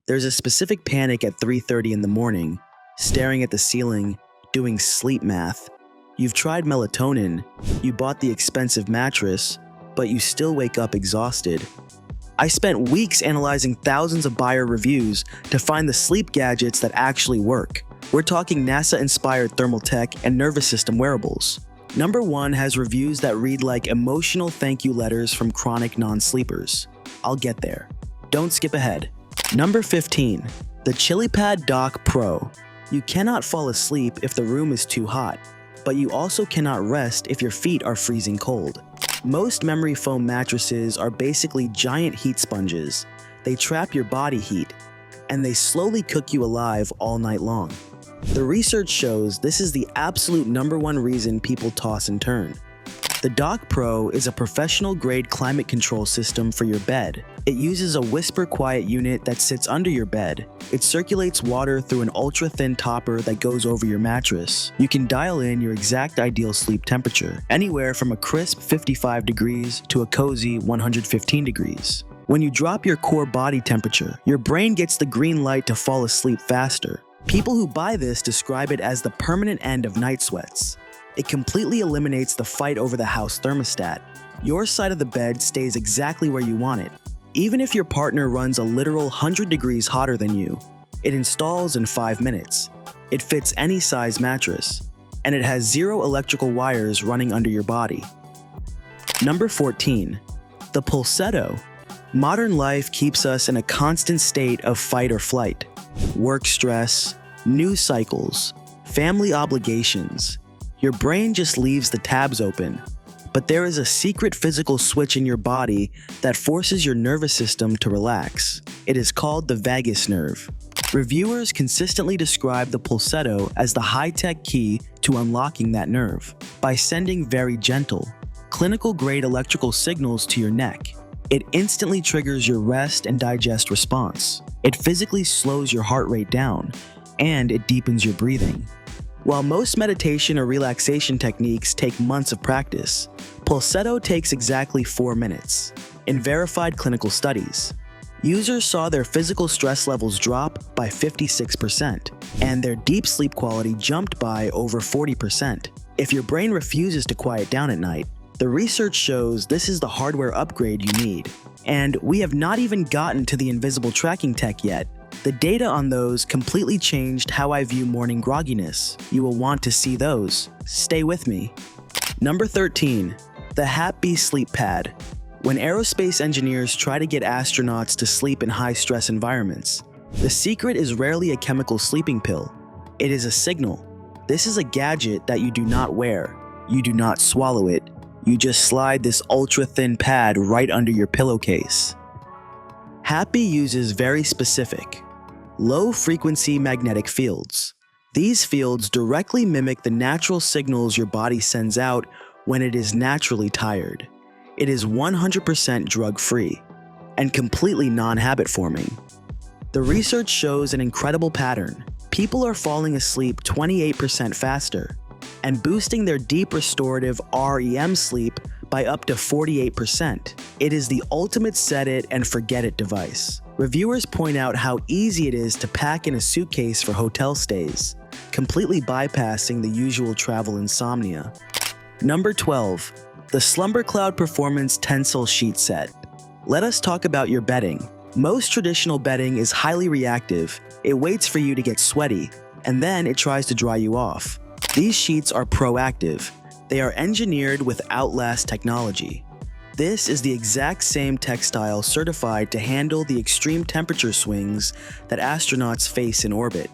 There's a specific panic at 3:30 in the morning, staring at the ceiling, doing sleep math. You've tried melatonin, you bought the expensive mattress, but you still wake up exhausted. I spent weeks analyzing thousands of buyer reviews to find the sleep gadgets that actually work. We're talking NASA-inspired thermal tech and nervous system wearables. Number 1 has reviews that read like emotional thank you letters from chronic non-sleepers. I'll get there. Don't skip ahead. Number 15. The Chilipad Dock Pro. You cannot fall asleep if the room is too hot, but you also cannot rest if your feet are freezing cold. Most memory foam mattresses are basically giant heat sponges. They trap your body heat, and they slowly cook you alive all night long. The research shows this is the absolute number 1 reason people toss and turn. The Dock Pro is a professional-grade climate control system for your bed. It uses a whisper quiet unit that sits under your bed. It circulates water through an ultra-thin topper that goes over your mattress. You can dial in your exact ideal sleep temperature, anywhere from a crisp 55 degrees to a cozy 115 degrees. When you drop your core body temperature, your brain gets the green light to fall asleep faster. People who buy this describe it as the permanent end of night sweats. It completely eliminates the fight over the house thermostat. Your side of the bed stays exactly where you want it. Even if your partner runs a literal 100 degrees hotter than you, it installs in 5 minutes. It fits any size mattress, and it has 0 electrical wires running under your body. Number 14. The Pulsetto. Modern life keeps us in a constant state of fight or flight. Work stress, news cycles, family obligations. Your brain just leaves the tabs open. But there is a secret physical switch in your body that forces your nervous system to relax. It is called the vagus nerve. Reviewers consistently describe the Pulsetto as the high-tech key to unlocking that nerve by sending very gentle, clinical-grade electrical signals to your neck. It instantly triggers your rest and digest response. It physically slows your heart rate down, and it deepens your breathing. While most meditation or relaxation techniques take months of practice, Pulsetto takes exactly 4 minutes. In verified clinical studies, users saw their physical stress levels drop by 56%, and their deep sleep quality jumped by over 40%. If your brain refuses to quiet down at night, the research shows this is the hardware upgrade you need. And we have not even gotten to the invisible tracking tech yet. The data on those completely changed how I view morning grogginess. You will want to see those. Stay with me. Number 13. The Hapbee Sleep Pad. When aerospace engineers try to get astronauts to sleep in high-stress environments, the secret is rarely a chemical sleeping pill. It is a signal. This is a gadget that you do not wear. You do not swallow it. You just slide this ultra-thin pad right under your pillowcase. Hapbee uses very specific, low-frequency magnetic fields. These fields directly mimic the natural signals your body sends out when it is naturally tired. It is 100% drug-free and completely non-habit forming. The research shows an incredible pattern. People are falling asleep 28% faster and boosting their deep restorative REM sleep by up to 48%. It is the ultimate set it and forget it device. Reviewers point out how easy it is to pack in a suitcase for hotel stays, completely bypassing the usual travel insomnia. Number 12. The Slumbercloud Performance TENCEL Sheet Set. Let us talk about your bedding. Most traditional bedding is highly reactive. It waits for you to get sweaty, and then it tries to dry you off. These sheets are proactive. They are engineered with Outlast technology. This is the exact same textile certified to handle the extreme temperature swings that astronauts face in orbit.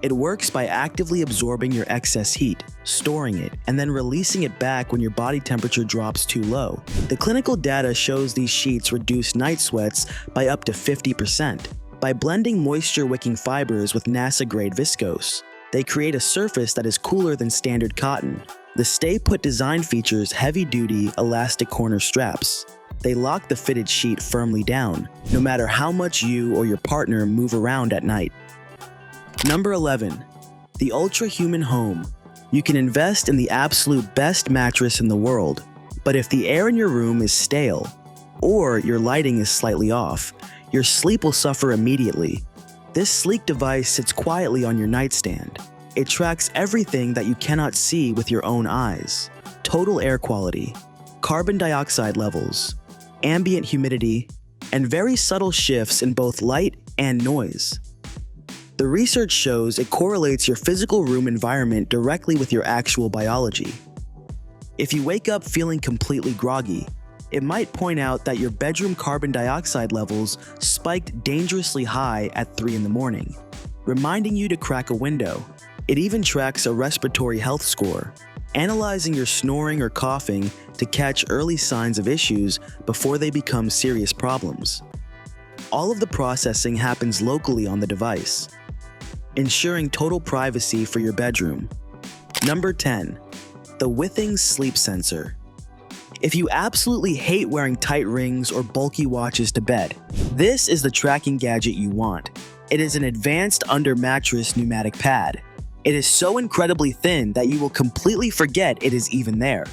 It works by actively absorbing your excess heat, storing it, and then releasing it back when your body temperature drops too low. The clinical data shows these sheets reduce night sweats by up to 50%. By blending moisture-wicking fibers with NASA-grade viscose, they create a surface that is cooler than standard cotton. The Stay Put design features heavy-duty, elastic corner straps. They lock the fitted sheet firmly down, no matter how much you or your partner move around at night. Number 11. The Ultrahuman Home. You can invest in the absolute best mattress in the world, but if the air in your room is stale, or your lighting is slightly off, your sleep will suffer immediately. This sleek device sits quietly on your nightstand. It tracks everything that you cannot see with your own eyes: total air quality, carbon dioxide levels, ambient humidity, and very subtle shifts in both light and noise. The research shows it correlates your physical room environment directly with your actual biology. If you wake up feeling completely groggy, it might point out that your bedroom carbon dioxide levels spiked dangerously high at 3 in the morning, reminding you to crack a window. It even tracks a respiratory health score, analyzing your snoring or coughing to catch early signs of issues before they become serious problems. All of the processing happens locally on the device, ensuring total privacy for your bedroom. Number 10. The Withings Sleep Sensor. If you absolutely hate wearing tight rings or bulky watches to bed, this is the tracking gadget you want. It is an advanced under-mattress pneumatic pad. It is so incredibly thin that you will completely forget it is even there.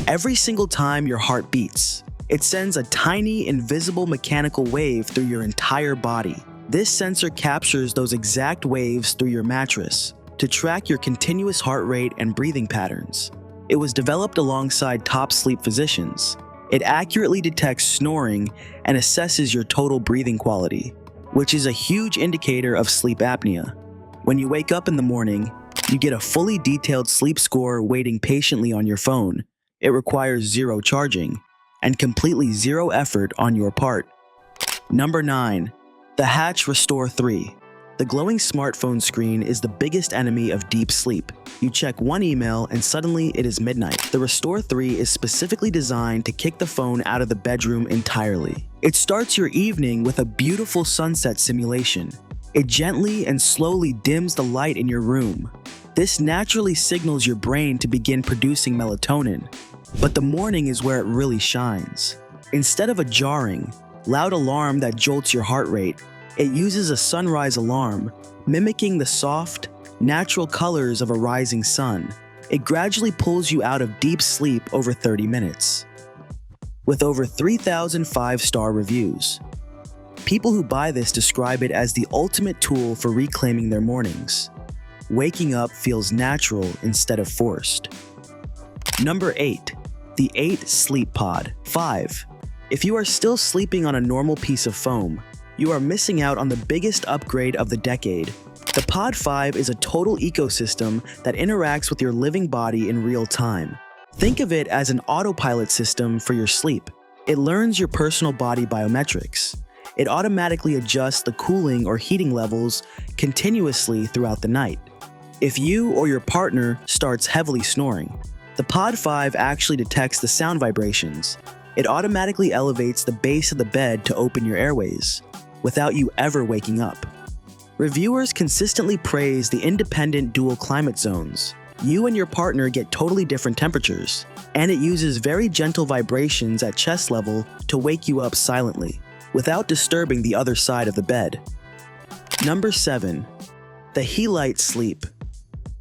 Every single time your heart beats, it sends a tiny, invisible mechanical wave through your entire body. This sensor captures those exact waves through your mattress to track your continuous heart rate and breathing patterns. It was developed alongside top sleep physicians. It accurately detects snoring and assesses your total breathing quality, which is a huge indicator of sleep apnea. When you wake up in the morning, you get a fully detailed sleep score waiting patiently on your phone. It requires zero charging and completely zero effort on your part. Number 9. The Hatch Restore 3. The glowing smartphone screen is the biggest enemy of deep sleep. You check one email and suddenly it is midnight. The Restore 3 is specifically designed to kick the phone out of the bedroom entirely. It starts your evening with a beautiful sunset simulation. It gently and slowly dims the light in your room. This naturally signals your brain to begin producing melatonin. But the morning is where it really shines. Instead of a jarring, loud alarm that jolts your heart rate, it uses a sunrise alarm, mimicking the soft, natural colors of a rising sun. It gradually pulls you out of deep sleep over 30 minutes. With over 3,000 5-star reviews, people who buy this describe it as the ultimate tool for reclaiming their mornings. Waking up feels natural instead of forced. Number 8. The 8 Sleep Pod 5. If you are still sleeping on a normal piece of foam, you are missing out on the biggest upgrade of the decade. The Pod 5 is a total ecosystem that interacts with your living body in real time. Think of it as an autopilot system for your sleep. It learns your personal body biometrics. It automatically adjusts the cooling or heating levels continuously throughout the night. If you or your partner starts heavily snoring, the Pod 5 actually detects the sound vibrations. It automatically elevates the base of the bed to open your airways, without you ever waking up. Reviewers consistently praise the independent dual climate zones. You and your partner get totally different temperatures, and it uses very gentle vibrations at chest level to wake you up silently, without disturbing the other side of the bed. Number 7. The Helight Sleep.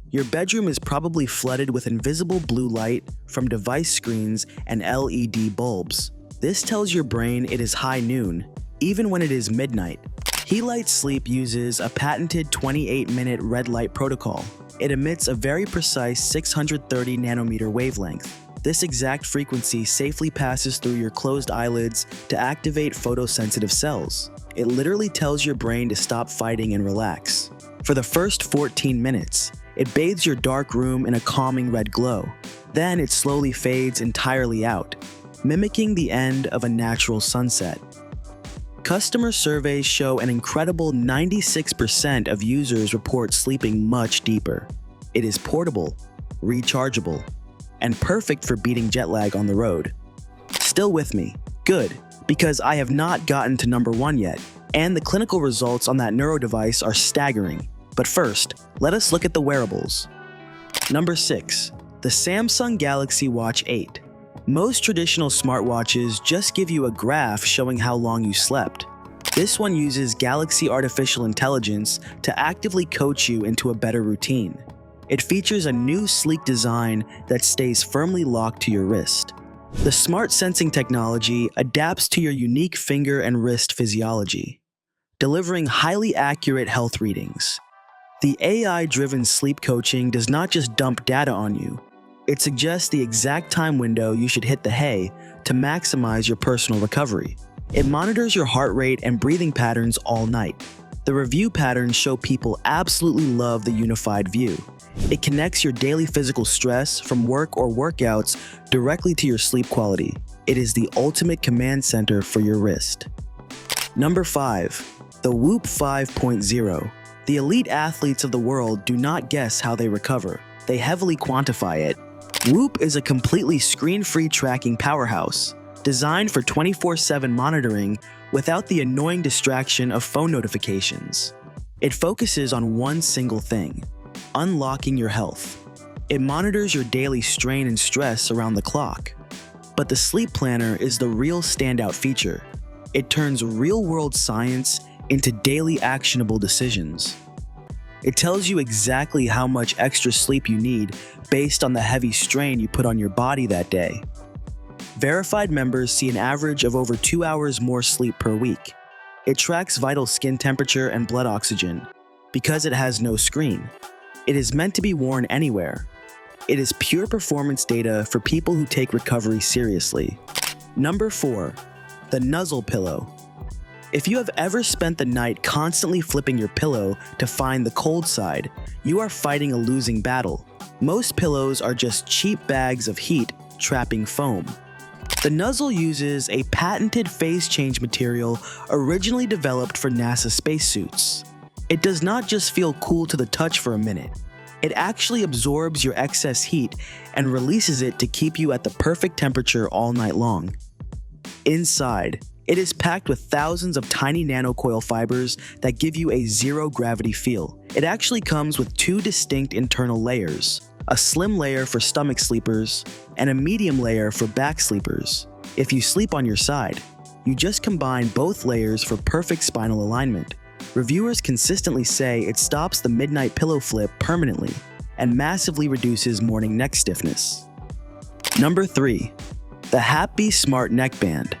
Your bedroom is probably flooded with invisible blue light from device screens and LED bulbs. This tells your brain it is high noon, even when it is midnight. Helight Sleep uses a patented 28-minute red light protocol. It emits a very precise 630 nanometer wavelength. This exact frequency safely passes through your closed eyelids to activate photosensitive cells. It literally tells your brain to stop fighting and relax. For the first 14 minutes, it bathes your dark room in a calming red glow. Then it slowly fades entirely out, mimicking the end of a natural sunset. Customer surveys show an incredible 96% of users report sleeping much deeper. It is portable, rechargeable, and perfect for beating jet lag on the road. Still with me? Good, because I have not gotten to number 1 yet, and the clinical results on that neuro device are staggering. But first, let us look at the wearables. Number 6. The Samsung Galaxy Watch 8. Most traditional smartwatches just give you a graph showing how long you slept. This one uses Galaxy Artificial Intelligence to actively coach you into a better routine. It features a new sleek design that stays firmly locked to your wrist. The smart sensing technology adapts to your unique finger and wrist physiology. delivering highly accurate health readings. The AI-driven sleep coaching does not just dump data on you. It suggests the exact time window you should hit the hay to maximize your personal recovery. It monitors your heart rate and breathing patterns all night. The review patterns show people absolutely love the unified view. It connects your daily physical stress from work or workouts directly to your sleep quality. It is the ultimate command center for your wrist. Number 5. The Whoop 5.0. The elite athletes of the world do not guess how they recover. They heavily quantify it. Whoop is a completely screen-free tracking powerhouse, designed for 24/7 monitoring without the annoying distraction of phone notifications. It focuses on one single thing: unlocking your health. It monitors your daily strain and stress around the clock. But the sleep planner is the real standout feature. It turns real-world science into daily actionable decisions. It tells you exactly how much extra sleep you need based on the heavy strain you put on your body that day. Verified members see an average of over 2 hours more sleep per week. It tracks vital skin temperature and blood oxygen because it has no screen. It is meant to be worn anywhere. It is pure performance data for people who take recovery seriously. Number 4. The Nuzzle Pillow. If you have ever spent the night constantly flipping your pillow to find the cold side, you are fighting a losing battle. Most pillows are just cheap bags of heat trapping foam. The Nuzzle uses a patented phase change material originally developed for NASA spacesuits. It does not just feel cool to the touch for a minute. It actually absorbs your excess heat and releases it to keep you at the perfect temperature all night long. Inside, it is packed with thousands of tiny nanocoil fibers that give you a zero-gravity feel. It actually comes with 2 distinct internal layers: a slim layer for stomach sleepers and a medium layer for back sleepers. If you sleep on your side, you just combine both layers for perfect spinal alignment. Reviewers consistently say it stops the midnight pillow flip permanently and massively reduces morning neck stiffness. Number 3. The Hapbee Smart Neckband.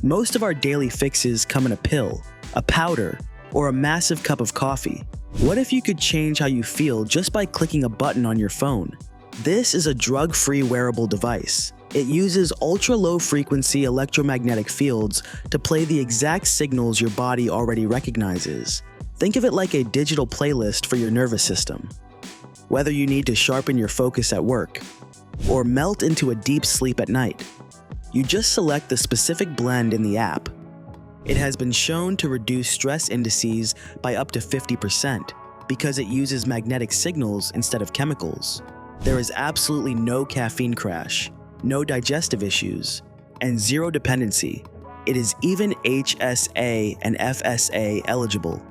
Most of our daily fixes come in a pill, a powder, or a massive cup of coffee. What if you could change how you feel just by clicking a button on your phone? This is a drug-free wearable device. It uses ultra-low frequency electromagnetic fields to play the exact signals your body already recognizes. Think of it like a digital playlist for your nervous system. Whether you need to sharpen your focus at work or melt into a deep sleep at night, you just select the specific blend in the app. It has been shown to reduce stress indices by up to 50% because it uses magnetic signals instead of chemicals. There is absolutely no caffeine crash, no digestive issues, and zero dependency. It is even HSA and FSA eligible,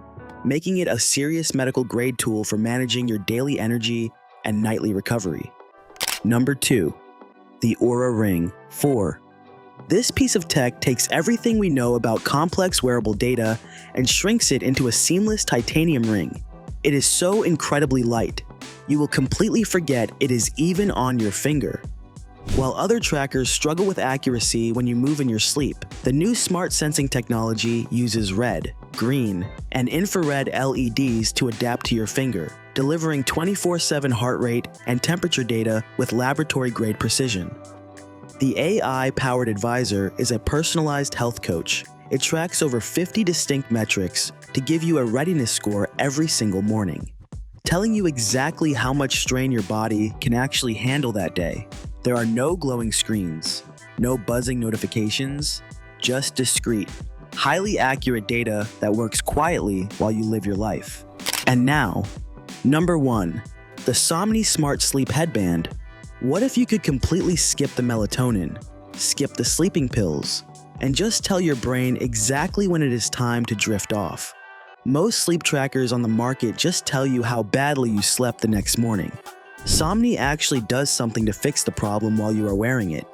making it a serious medical grade tool for managing your daily energy and nightly recovery. Number 2. The Oura Ring 4. This piece of tech takes everything we know about complex wearable data and shrinks it into a seamless titanium ring. It is so incredibly light, you will completely forget it is even on your finger. While other trackers struggle with accuracy when you move in your sleep, the new smart sensing technology uses red, green, and infrared LEDs to adapt to your finger, delivering 24/7 heart rate and temperature data with laboratory-grade precision. The AI-powered advisor is a personalized health coach. It tracks over 50 distinct metrics to give you a readiness score every single morning, telling you exactly how much strain your body can actually handle that day. There are no glowing screens, no buzzing notifications, just discreet, highly accurate data that works quietly while you live your life. And now, number 1, the Somnee Smart Sleep Headband. What if you could completely skip the melatonin, skip the sleeping pills, and just tell your brain exactly when it is time to drift off? Most sleep trackers on the market just tell you how badly you slept the next morning. Somnee actually does something to fix the problem while you are wearing it.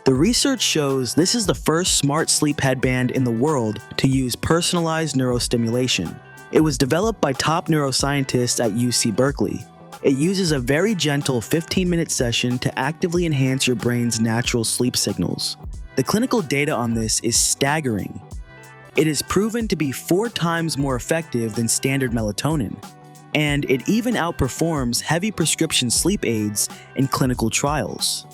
The research shows this is the first smart sleep headband in the world to use personalized neurostimulation. It was developed by top neuroscientists at UC Berkeley. It uses a very gentle 15-minute session to actively enhance your brain's natural sleep signals. The clinical data on this is staggering. It is proven to be 4 times more effective than standard melatonin, and it even outperforms heavy prescription sleep aids in clinical trials.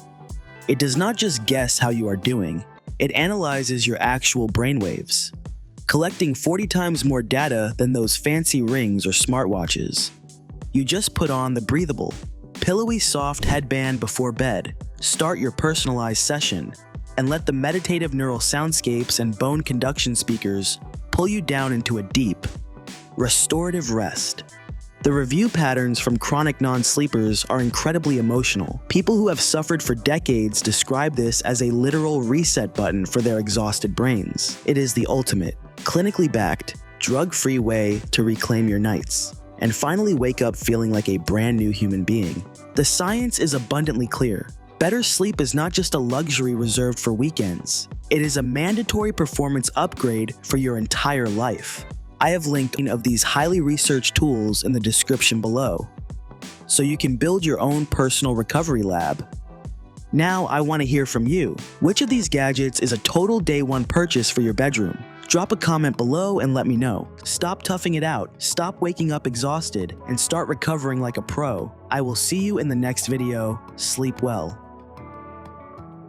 It does not just guess how you are doing, it analyzes your actual brainwaves, collecting 40 times more data than those fancy rings or smartwatches. You just put on the breathable, pillowy soft headband before bed, start your personalized session, and let the meditative neural soundscapes and bone conduction speakers pull you down into a deep, restorative rest. The review patterns from chronic non-sleepers are incredibly emotional. People who have suffered for decades describe this as a literal reset button for their exhausted brains. It is the ultimate, clinically backed, drug-free way to reclaim your nights and finally wake up feeling like a brand new human being. The science is abundantly clear. Better sleep is not just a luxury reserved for weekends. It is a mandatory performance upgrade for your entire life. I have linked one of these highly researched tools in the description below, so you can build your own personal recovery lab. Now I want to hear from you. Which of these gadgets is a total day one purchase for your bedroom? Drop a comment below and let me know. Stop toughing it out, stop waking up exhausted, and start recovering like a pro. I will see you in the next video. Sleep well.